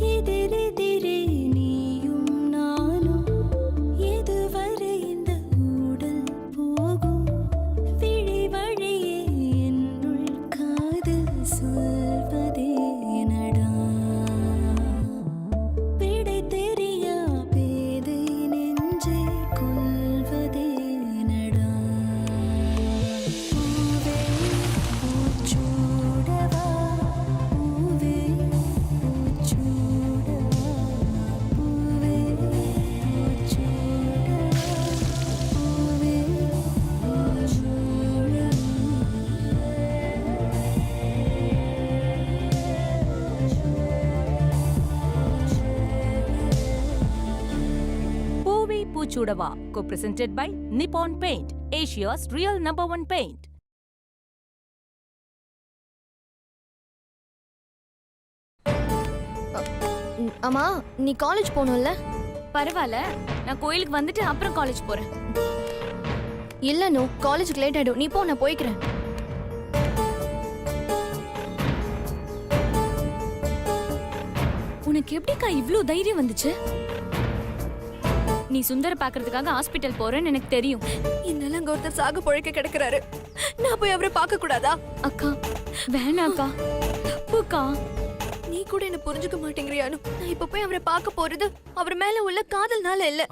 எதிரெதிரே நீயும் நானும் எதுவரை இந்த ஊடல் போகும் விழி வழியே என்னுள் காதல் சொல்வதே நடா விடை தெரியா பேதை நெஞ்சை கொள்வதே நடா பூவே பூச்சூடவா பூவே பூச்சூடவா பூவே பூச்சூடவா பூவே Poovi Poochudava, co-presented by Nippon Paint, Asia's real #1 paint. அம்மா நீ காலேஜ் போகணும்ல? பரவாயில்ல, நான் கோயிலுக்கு வந்துட்டு அப்புறம் காலேஜ் போறேன். இல்ல நோ, காலேஜுக்கு லேட் ஆயிடும். நீ போ, நான் போய்க்கிறேன். உனக்கு எப்படிக்கா இவ்ளோ தைரியம் வந்துச்சு? நீ சுந்தர பாக்குறதுக்காக ஹாஸ்பிட்டல் போறேன்னு எனக்கு தெரியும். என்னால அங்க ஒருத்தர் சாக பொழைக்க கிடக்குறாரு. நான் போய் அவரை பார்க்க கூடாதா? அக்கா வேணாக்கா, தப்புக்கா. நீ கூட என்ன புரிஞ்சுக்க மாட்டேங்கிறியானு? நான் இப்ப போய் அவரை பார்க்க போறது அவர் மேல உள்ள காதல்னால இல்ல.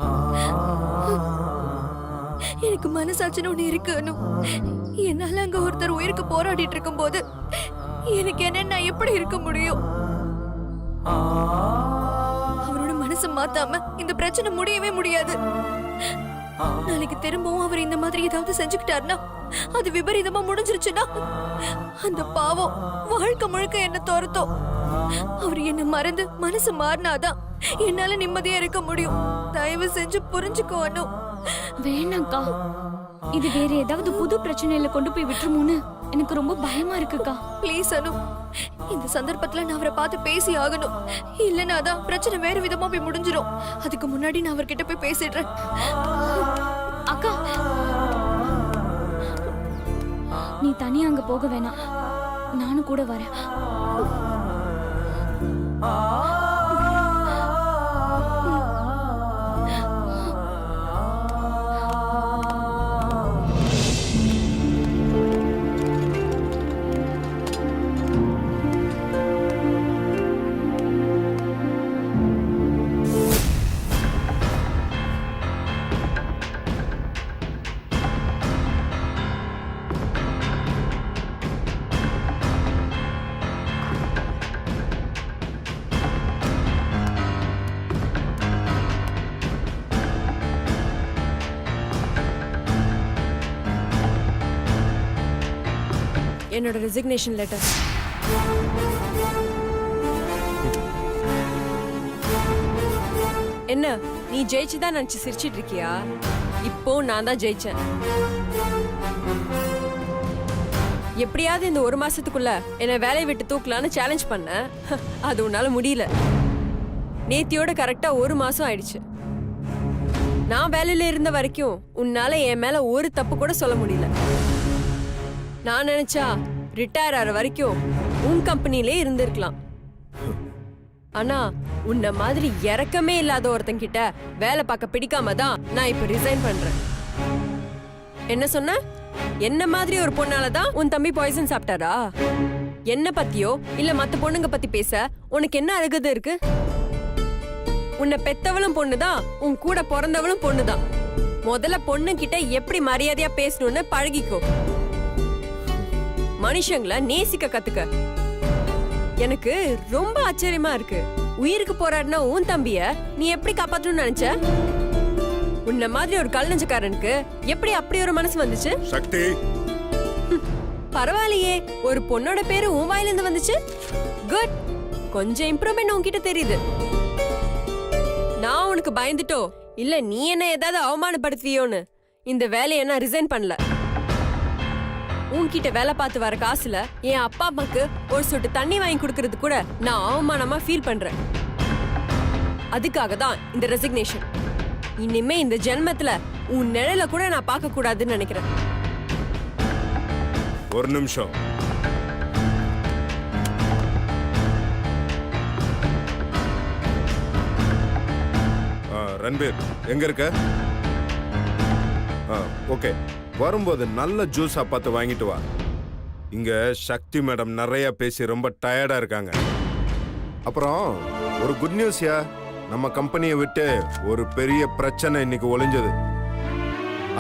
எனக்கு மனசாட்சின்னு ஒண்ணு இருக்கு அனு. என்னால அங்க ஒருத்தர் உயிருக்கு போராடிட்டு இருக்கும் போது எனக்கு என்ன, நான் எப்படி இருக்க முடியும்? அவரோட மனசை மாத்தாம இந்த பிரச்சனை முடியவே முடியாது. நாளைக்கு திரும்பவும் அவர் இந்த மாதிரி ஏதாவது செஞ்சுக்கிட்டாருன்னா, அது விபரீதமா முடிஞ்சிருச்சுன்னா, அந்த பாவம் வாழ்க்கை முழுக்க என்ன துரத்தும். அவர் என்ன மறந்து மனசு மாறினாதான் என்னால நிம்மதியா இருக்க முடியும். தயவு செஞ்சு புரிஞ்சுக்கோ அனு. வேணாக்கா, இது வேற ஏதாவது புது பிரச்சனையில கொண்டு போய் விட்டுருமோன்னு எனக்கு ரொம்ப பயமா இருக்குக்கா. ப்ளீஸ் அனு, இந்த சந்தர்ப்பத்துல நான் அவரை பார்த்து பேசி ஆகணும். இல்லைன்னா அதான் பிரச்சனை வேற விதமா போய் முடிஞ்சிடும். அதுக்கு முன்னாடி நான் அவர்கிட்ட போய் பேசிடுறேன். அக்கா, நீ தனியா அங்க போக வேணாம், நானும் கூட வரேன். என்னோட ரெசிக்னேஷன் லெட்டர். என்ன நீ ஜெயிச்சுதான் நினைச்சு சிரிச்சிட்டு இருக்கியா? இப்போ நான் தான் ஜெயிச்சேன். எப்படியாவது இந்த ஒரு மாசத்துக்குள்ள என்ன வேலையை விட்டு தூக்கலான்னு சேலஞ்ச் பண்ண. அது உன்னால முடியல. நேத்தியோட கரெக்டா ஒரு மாசம் ஆயிடுச்சு. நான் வேலையில இருந்த வரைக்கும் உன்னால என் மேல ஒரு தப்பு கூட சொல்ல முடியல. நான் நினைச்சா ரிட்டையர் ஆற வரைக்கும் உன் கம்பெனிலே இருந்திருக்கலாம். ஆனா உன்ன மாதிரி இறக்கமே இல்லாத ஒருத்தன் கிட்ட வேலை பார்க்க பிடிக்காம தான் நான் இப்ப ரிசைன் பண்றேன். என்ன சொன்ன? என்ன மாதிரி ஒரு பொண்ணாலதான் உன் தம்பி பாய்சன் சாப்பிட்டாரா? என்ன பத்தியோ இல்ல மத்த பொண்ணுங்க பத்தி பேச உனக்கு என்ன அழகுது இருக்கு? உன்னை பெத்தவளும் பொண்ணுதான், உன் கூட பிறந்தவளும் பொண்ணுதான். முதல்ல பொண்ணு கிட்ட எப்படி மரியாதையா பேசணும்னு பழகிக்கோ. மனுஷங்களை நேசிக்க கத்துக்க. எனக்கு ரொம்ப ஆச்சரியமா இருக்கு. உயிருக்கு போராடின உன் தம்பிய நீ எப்படி காப்பாற்றணும்னு நினைச்ச? உன்ன மாதிரி ஒரு கல்லஞ்சக்காரனுக்கு எப்படி அப்படி ஒரு மனசு வந்துச்சு? சக்தி, பரவாயில்லையே, ஒரு பொண்ணோட பேரு உன் வாயில இருந்து வந்துச்சு. குட், கொஞ்சம் இம்ப்ரூவ்மெண்ட் உன்கிட்ட தெரியுது. நான் உனக்கு பயந்துட்டோ இல்ல நீ என்ன ஏதாவது அவமானப்படுத்துவியோன்னு இந்த வேலையை நான் ரிசைன் பண்ணல. உன்கிட்ட வேலை பார்த்து வர காசுல என் அப்பா அம்மாக்கு ஒரு சொட்டு தண்ணி வாங்கி கொடுக்கறது கூட நான் அவமானமா ஃபீல் பண்றேன். அதுக்காக தான் இந்த ரெசிக்னேஷன். இனிமே இந்த ஜென்மத்துல உன் நிழல கூட நான் பார்க்க கூடாதுன்னு நினைக்கிறேன். ஒரு நிமிஷம். ரன்பீர் எங்க இருக்க? ஓகே, வரும்போது நல்ல ஜூஸா பார்த்து வாங்கிட்டு வா. இங்க சக்தி மேடம் நிறைய பேசி ரொம்ப டயர்டா இருக்காங்க. அப்புறம் ஒரு குட் நியூஸ்யா, நம்ம கம்பெனியை விட்டு ஒரு பெரிய பிரச்சனை இன்னைக்கு ஒளிஞ்சது.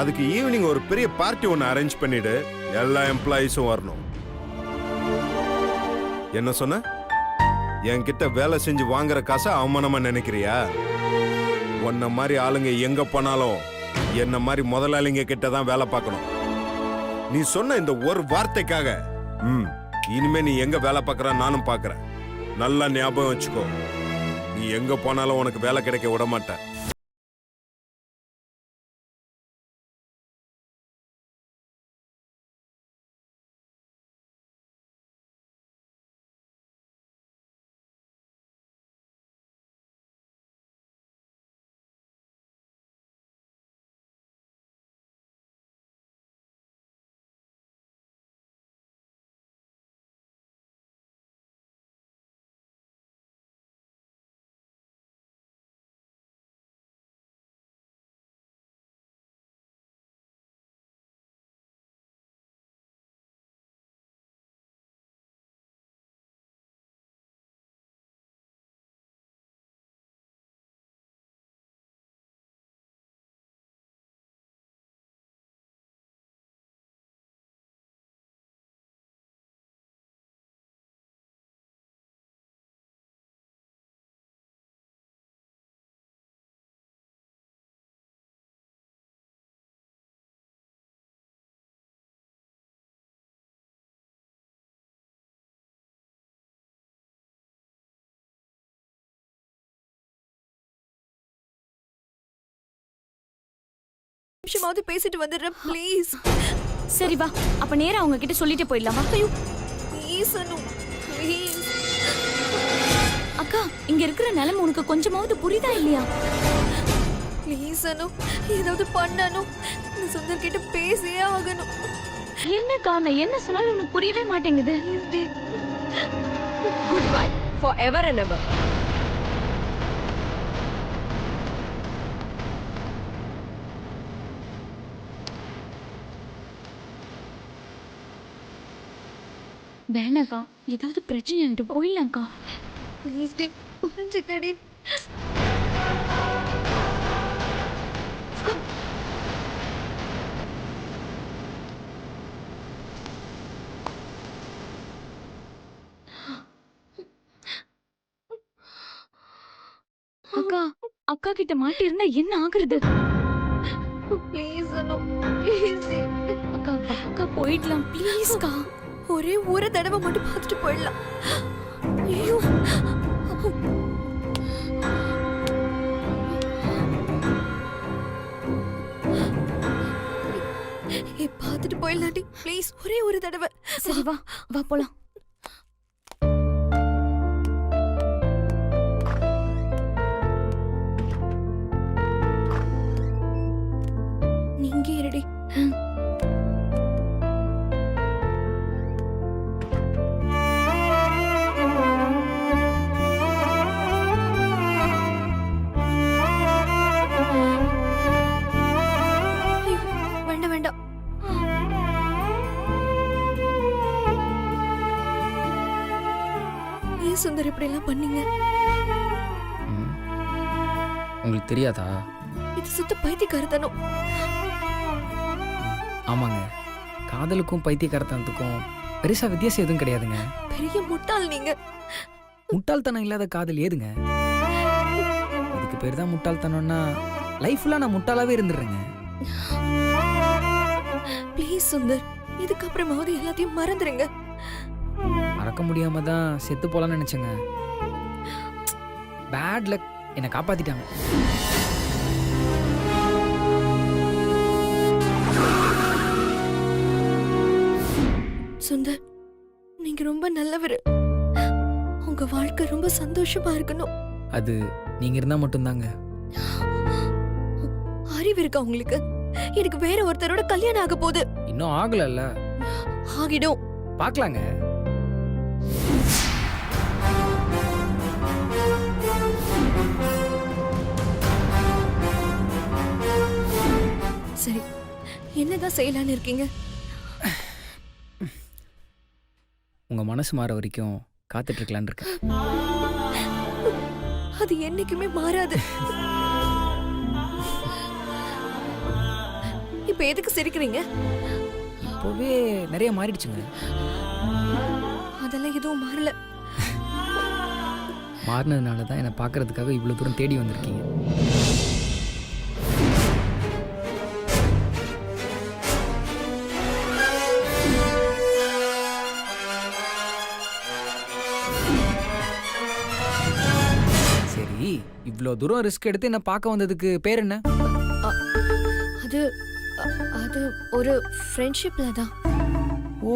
அதுக்கு ஈவினிங் ஒரு பெரிய பார்ட்டி ஒன்று அரேஞ்ச் பண்ணிடு, எல்லா எம்ப்ளாயீஸும் வரணும். என்ன சொன்ன? என்கிட்ட வேலை செஞ்சு வாங்குற காசை அவமானமா நினைக்கிறியா? உன்ன மாதிரி ஆளுங்க எங்க போனாலும் என்ன மாதிரி முதலாளிங்க கிட்ட தான் வேலை பார்க்கணும். நீ சொன்ன இந்த ஒரு வார்த்தைக்காக இனிமே நீ எங்க வேலை பார்க்கற நானும் பார்க்கறேன். நல்லா ஞாபகம் வச்சுக்கோ, நீ எங்க போனாலும் உனக்கு வேலை கிடைக்க விட மாட்டேன். நிமிஷமாவது பேசிட்டு வந்துடுறேன் ப்ளீஸ். சரி வா, அப்ப நேரா அவங்க கிட்ட சொல்லிட்டு போயிடலாமா? ஐயோ ப்ளீஸ் அனு ப்ளீஸ். அக்கா, இங்க இருக்கிற நிலைமை உனக்கு கொஞ்சமாவது புரியுதா இல்லையா? ப்ளீஸ் அனு, ஏதாவது பண்ணணும். இந்த சுந்தர் கிட்ட பேசியே ஆகணும். என்னக்கா, நான் என்ன சொன்னாலும் உனக்கு புரியவே மாட்டேங்குது. Good bye forever and ever. வேணாக்கா, ஏதாவது பிரச்சனை போயிடலாம்க்கா. Please D, புரிஞ்சுக்கடி. அக்கா, அக்கா கிட்ட மாட்டி இருந்தா என்ன ஆகுறது? Please Anu please. அக்கா அக்கா போயிடலாம் ப்ளீஸ்க்கா. ஒரே ஒரு தடவை மட்டும் பார்த்துட்டு போயிடலாம். ஐயோ பார்த்துட்டு போயிடலாண்டி ப்ளீஸ், ஒரே ஒரு தடவை. சரி வா வா போலாம். நீங்க இருடி. வேண்டாம் வேண்டாம். ஏன் சுந்தர் இப்படி எல்லாம் பண்ணீங்க? உங்களுக்கு தெரியாதா? இது சுத்த பைத்தியக்காரத்தனம். ஆமாங்க, காதலுக்கும் பைத்தியக்காரத்தனத்துக்கும் பெருசா வித்தியாசம் எதுவும் கிடையாதுங்க. பெரிய முட்டாள் நீங்க. முட்டாள்தனம் இல்லாத காதல் ஏதுங்க? இதுக்கு பேர் தான் முட்டாள்தனம்னா லைஃப்ல நான் முட்டாளாவே இருந்துடுறேங்க. ப்ளீஸ் சுந்தர், இதுக்கப்புறமாவது எல்லாத்தையும் மறந்துடுங்க. மறக்க முடியாம தான் செத்து போலான்னு நினைச்சேங்க. பேட் லக் என்னை காப்பாத்திட்டாங்க. சுந்தர், நீங்க ரொம்ப நல்லவர். உங்க வாழ்க்கை ரொம்ப சந்தோஷமா இருக்கணும். அது நீங்க இருந்தா மட்டும்தாங்க. அறிவு இருக்கா உங்களுக்கு? எனக்கு வேற ஒருத்தரோட கல்யாணம் ஆக போகுது. இன்னும் ஆகலல்ல? ஆகிடும். பார்க்கலாங்க. என்னதான் செய்யலான்னு இருக்கீங்க? உங்க மனசு மாற வரைக்கும் காத்துட்டு இருக்கலான்னு இருக்கேன். அது என்னைக்குமே மாறாது. இப்ப எதுக்கு சிரிக்கிறீங்க? இப்போவே நிறைய மாறிடுச்சுங்க. அதெல்லாம் எதுவும் மாறல. மாறினதுனால தான் என்னை பார்க்கறதுக்காக இவ்வளோ தூரம் தேடி வந்திருக்கீங்க. சரி, இவ்வளோ தூரம் ரிஸ்க் எடுத்து என்ன பார்க்க வந்ததுக்கு பேர் என்ன? அது அது ஒரு ஃப்ரெண்ட்ஷிப்ல தான். ஓ,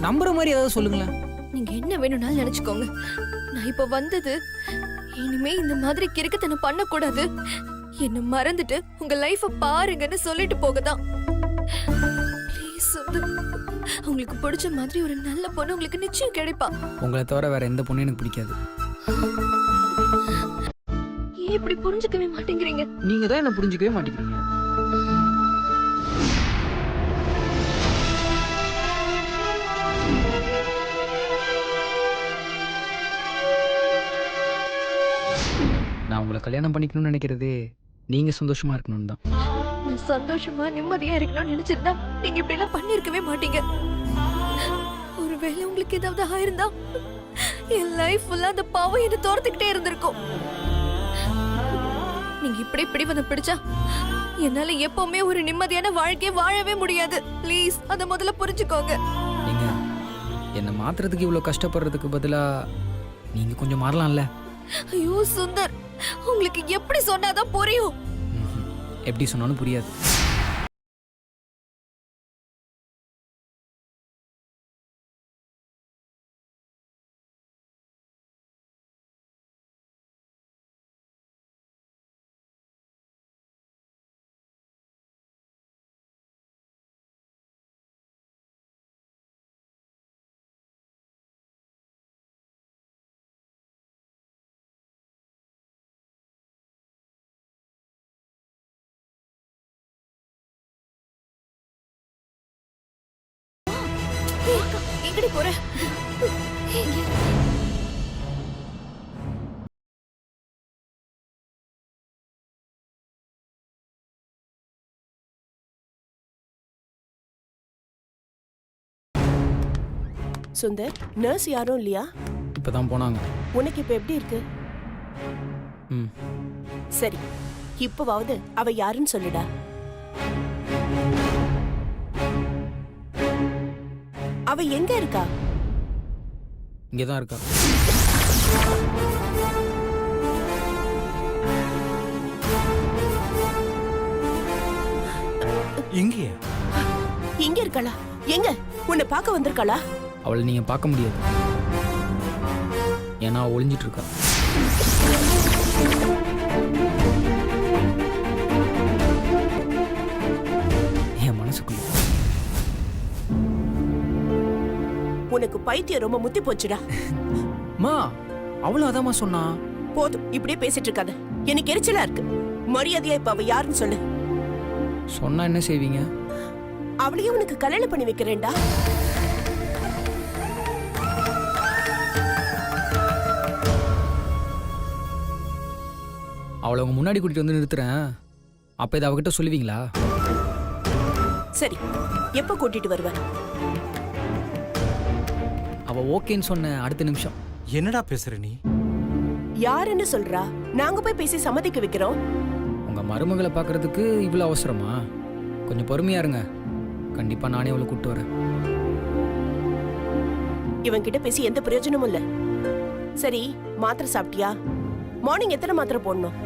நம்புற மாதிரி ஏதாவது சொல்லுங்களேன். நீங்க என்ன வேணும்னாலும் நினைச்சுக்கோங்க. நான் இப்ப வந்தது இனிமே இந்த மாதிரி கிறுக்குத்தனம் பண்ணக்கூடாது, என்ன மறந்துட்டு உங்க லைஃப பாருங்கன்னு சொல்லிட்டு போகதான். ப்ளீஸ் சுந்தர், உங்களுக்கு பிடிச்ச மாதிரி ஒரு நல்ல பொண்ணு உங்களுக்கு நிச்சயம் கிடைப்பா. உங்களை தவிர வேற எந்த பொண்ணும் எனக்கு பிடிக்காது. ஏன் இப்படி புரிஞ்சுக்கவே மாட்டேங்கிறீங்க? நீங்க தான் என்ன புரிஞ்சுக்கவே மாட்டேங்கிறீங்க. நான் உங்களை கல்யாணம் பண்ணிக்கணும்னு நினைக்கிறதே நீங்க சந்தோஷமா இருக்கணும்னு தான். நான் சந்தோஷமா நிம்மதியா இருக்கணும்னு நினைச்சிருந்தா நீங்க இப்படி எல்லாம் பண்ணிருக்கவே மாட்டீங்க. ஒருவேளை உங்களுக்கு ஏதாவது ஆயிருந்தா என் லைஃப் ஃபுல்லா அந்த பாவம் என்ன தோர்த்துக்கிட்டே இருந்திருக்கும். நீங்க இப்படி வந்து பிடிச்சா என்னால எப்பவுமே ஒரு நிம்மதியான வாழ்க்கையை வாழவே முடியாது. ப்ளீஸ் அத முதல்ல புரிஞ்சுக்கோங்க. நீங்க என்னை மாத்துறதுக்கு இவ்வளோ கஷ்டப்படுறதுக்கு பதிலா நீங்க கொஞ்சம் மாறலாம்ல. ஐயோ சுந்தர், உங்களுக்கு எப்படி சொன்னாதான் புரியும்? எப்படி சொன்னாலும் புரியாது. எங்கடி போற? சுந்தர், நர்ஸ் யாரும் இல்லையா? இப்பதான் போனாங்க. உனக்கு இப்ப எப்படி இருக்கு? ம், சரி, இப்பவாவது அவ யாருன்னு சொல்லுடா. அவ எங்க இருக்கா? இங்கதான் இருக்கா. எங்கேயா? இங்க இருக்காளா? எங்க? உன்னை பார்க்க வந்திருக்காளா? அவளை நீங்க பார்க்க முடியாது, ஏன்னா அவ ஒளிஞ்சிட்டு இருக்கா. என் மனசுக்குள்ள. உனக்கு பைத்தியம் ரொம்ப முத்தி போச்சுடா. மா, அவளும் அதாம்மா சொன்னா. போதும், இப்படியே பேசிட்டு இருக்காத. எனக்கு எரிச்சலா இருக்கு. மரியாதையா இப்ப அவ யாருன்னு சொல்லு. சொன்னா என்ன செய்வீங்க? அவளையே உனக்கு கல்யாணம் பண்ணி வைக்கிறேன்டா. அவளை உங்க முன்னாடி கூட்டிட்டு வந்து நிறுத்துறேன். அப்ப இதை அவகிட்ட சொல்லுவீங்களா? சரி, எப்ப கூட்டிட்டு வருவ? அவ ஓகேன்னு சொன்ன அடுத்த நிமிஷம். என்னடா பேசுற நீ? யாருன்னு சொல்றா? நாங்க போய் பேசி சம்மதிக்க வைக்கிறோம். உங்க மருமகளை பார்க்கறதுக்கு இவ்வளவு அவசரமா? கொஞ்சம் பொறுமையா இருங்க, கண்டிப்பா நானே அவளை கூப்பிட்டு வரேன். இவன் கிட்ட பேசி எந்த பிரயோஜனமும் இல்ல. சரி, மாத்திரை சாப்பிட்டியா? மார்னிங் எத்தனை மாத்திரை போடணும்?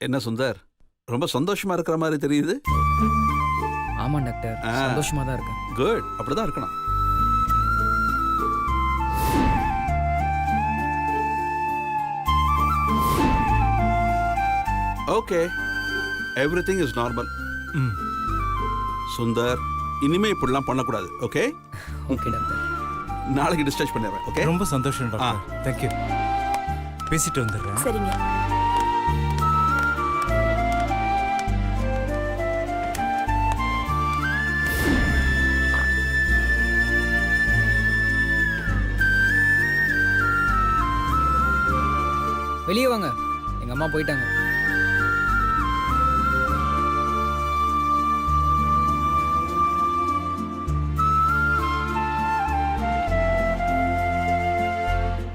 என்ன சுந்தர், ரொம்ப சந்தோஷமா இருக்கிற மாதிரி தெரியுது. ஆமா டாக்டர், சந்தோஷமா தான் இருக்கேன். குட், அப்படிதான் இருக்கணும். Okay, everything is normal. Sundar, இனிமே இப்படிலாம் பண்ணக்கூடாது. Okay okay doctor. நாளைக்கு டிஸ்சார்ஜ் பண்ணிடுறேன். ஓகே, ரொம்ப சந்தோஷம் டாக்டர். தேங்க்யூ. பேசிட்டு வந்துடுறேன். சரிங்க. வெளியே வாங்க, எங்க அம்மா போயிட்டாங்க.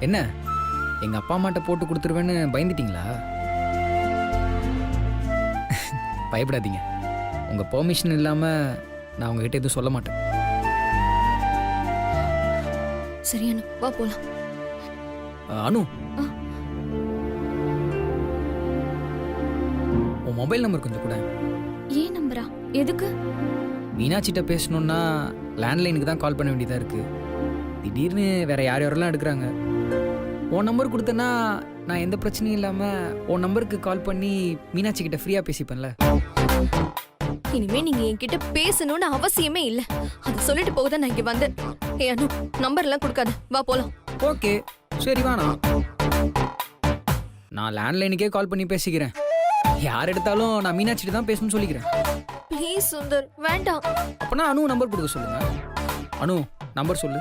என்ன, எங்க அப்பா அம்மாட்ட போட்டு கொடுத்துருவேன்னு பயந்துட்டீங்களா? பயப்படாதீங்க, உங்க பெர்மிஷன் இல்லாம நான் உங்ககிட்ட எதுவும் சொல்ல மாட்டேன். சரி அனு, வா போலாம். அனு, உன் மொபைல் நம்பர் கொஞ்சம் கூட. ஏன் நம்பரா? எதுக்கு? மீனாட்சிட்ட பேசணும்னா லேண்ட்லைனுக்கு தான் கால் பண்ண வேண்டியதா இருக்கு. திடீர்னு வேற யார் யாரெல்லாம் எடுக்கிறாங்க. உன் நம்பர் கொடுத்தனா நான் எந்த பிரச்சனையும் இல்லாம உன் நம்பருக்கு கால் பண்ணி மீனாட்சி கிட்ட ஃப்ரீயா பேசிப்பேன்ல. இனிமே நீங்க என்கிட்ட பேசணும்னு அவசியமே இல்ல. அது சொல்லிட்டு போக தான் நான் இங்க வந்தேன். ஏ அனு, நம்பர் எல்லாம் கொடுக்காத, வா போலாம். ஓகே சரி, வேணாம். நான் லேண்ட்லைனுக்கே கால் பண்ணி பேசிக்கிறேன். யார் எடுத்தாலும் நான் மீனாட்சிட்டு தான் பேசணும்னு சொல்லிக்கிறேன். ப்ளீஸ் சுந்தர், வேண்டாம். அப்பனா அனு நம்பர் கொடுக்க சொல்லுங்க. அனு நம்பர் சொல்லு.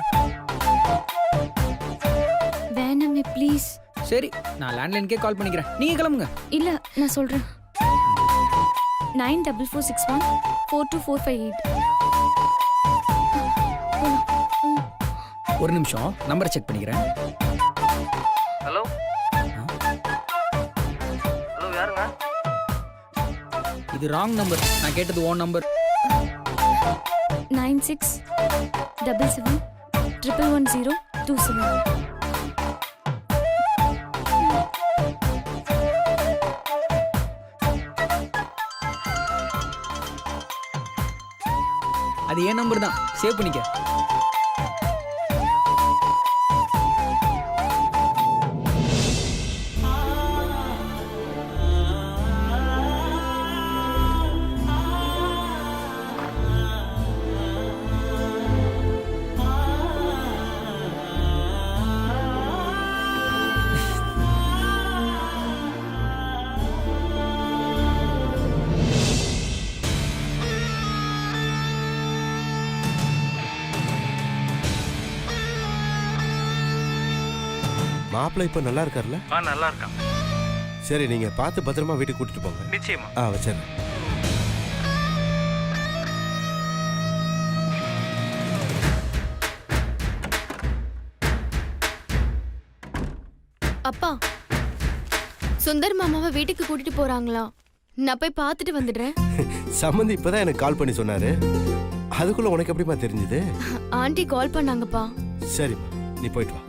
வேணாமே ப்ளீஸ். சரி, நான் லேண்ட்லைனுக்கே கால் பண்ணிக்கிறேன், நீங்க கிளம்புங்க. இல்ல, நான் சொல்றேன். 9446142458. ஒரு நிமிஷம், நம்பரை செக் பண்ணிக்கிறேன். ஹலோ ஹலோ, யாருங்க? இது ராங் நம்பர், நான் கேட்டது ஓன் நம்பர். 967711011027. அது ஏன் நம்பர் தான், சேவ் பண்ணிக்க. மாப்பிள்ளை இப்போ நல்லா இருக்கார்ல? நல்லா இருக்கான். சரி, நீங்க பார்த்து பத்திரமா வீட்டுக்கு கூட்டிட்டு போங்க. நிச்சயமா. வச்சிடுறேன். அப்பா, சுந்தர் மாமாவை வீட்டுக்கு கூட்டிட்டு போறாங்களா? நான் போய் பார்த்துட்டு வந்துடுறேன். சம்மந்தி இப்பதான் எனக்கு கால் பண்ணி சொன்னாரு. அதுக்குள்ள உனக்கு எப்படிமா தெரிஞ்சது? ஆண்டி கால் பண்ணாங்கப்பா. சரிம்மா, நீ போயிட்டு வா.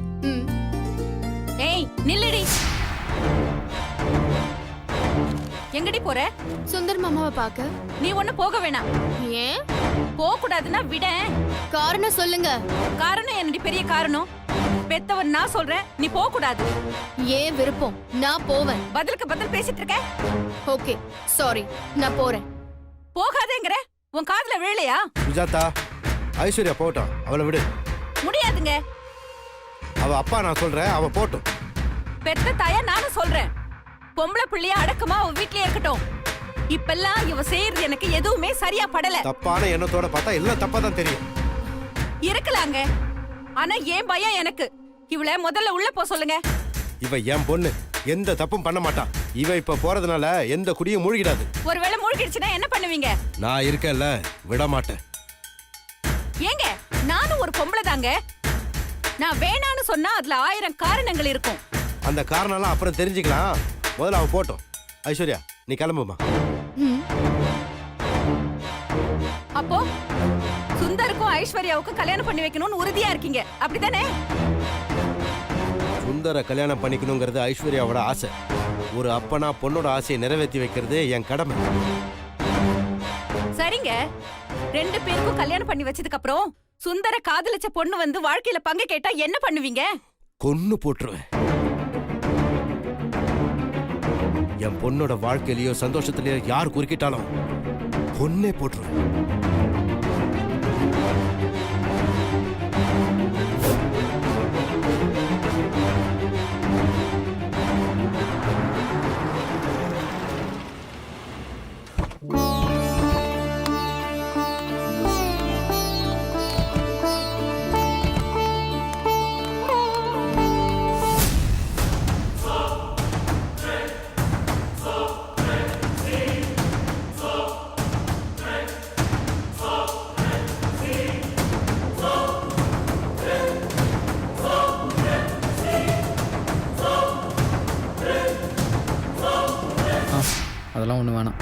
ஏய் நில்லுடி. எங்கடி போற? சுந்தர் மாமாவை பார்க்க. நீ ஒண்ணு போக வேணாம். ஏன்? போக கூடாதுன்னா விடேன். காரணம் சொல்லுங்க. காரணம் என்னடி பெரிய காரணம்? பெத்தவன் நான் சொல்றேன், நீ போக கூடாது. ஏன் விருப்பம், நான் போவேன். பதிலுக்கு பதில் பேசிட்டு இருக்க. ஓகே சாரி, நான் போறேன். போகாதேங்கற, உன் காதுல விழலையா? சுஜாதா, ஐஸ்வர்யா போட்டோம், அவளை விடு. முடியாதுங்க. அவ அப்பா நான் சொல்றேன், அவ போட்டும். பெத்த தாயா நானும் சொல்றேன். பொம்பளை பிள்ளைய அடக்கமா அவ வீட்லயே இருக்கட்டும். இப்பெல்லாம் இவ செய்யறது எனக்கு எதுவுமே சரியா படல. தப்பான எண்ணத்தோட பார்த்தா எல்லாம் தப்பா தான் தெரியும். இருக்கலாங்க, ஆனா ஏன் பயம் எனக்கு. இவள முதல்ல உள்ள போ சொல்லுங்க. இவ என் பொண்ணு, எந்த தப்பும் பண்ண மாட்டா. இவ இப்ப போறதுனால எந்த குடியும் மூழ்கிடாது. ஒருவேளை மூழ்கிடுச்சுன்னா என்ன பண்ணுவீங்க? நான் இருக்கேன்ல, விட மாட்டேன். ஏங்க, நானும் ஒரு பொம்பளை தாங்க. நான் வேணான்னு சொன்னா அதுல 1000 காரணங்கள் இருக்கும். அந்த காரணம்லாம் அப்புறம் தெரிஞ்சுக்கலாம். முதல்ல அவ போட்டோம். ஐஸ்வர்யா, நீ கிளம்புமா. அப்போ சுந்தருக்கும் ஐஸ்வர்யாவுக்கும் கல்யாணம் பண்ணி வைக்கணும்னு உறுதியா இருக்கீங்க, அப்படிதானே? சுந்தர கல்யாணம் பண்ணிக்கணுங்கிறது ஐஸ்வர்யாவோட ஆசை. ஒரு அப்பனா பொண்ணோட ஆசையை நிறைவேற்றி வைக்கிறது என் கடமை. சரிங்க, 2 பேருக்கும் கல்யாணம் பண்ணி வச்சதுக்கு அப்புறம் சுந்தர காதலிச்ச பொண்ணு வந்து வாழ்க்கையில பங்கு கேட்டா என்ன பண்ணுவீங்க? கொன்னு போட்டுருவேன். என் பொண்ணோட வாழ்க்கையிலயோ சந்தோஷத்திலயோ யார் குறுக்கிட்டாலும் கொன்னே போட்டுருவேன். அதெல்லாம் ஒன்றும் வேணாம்.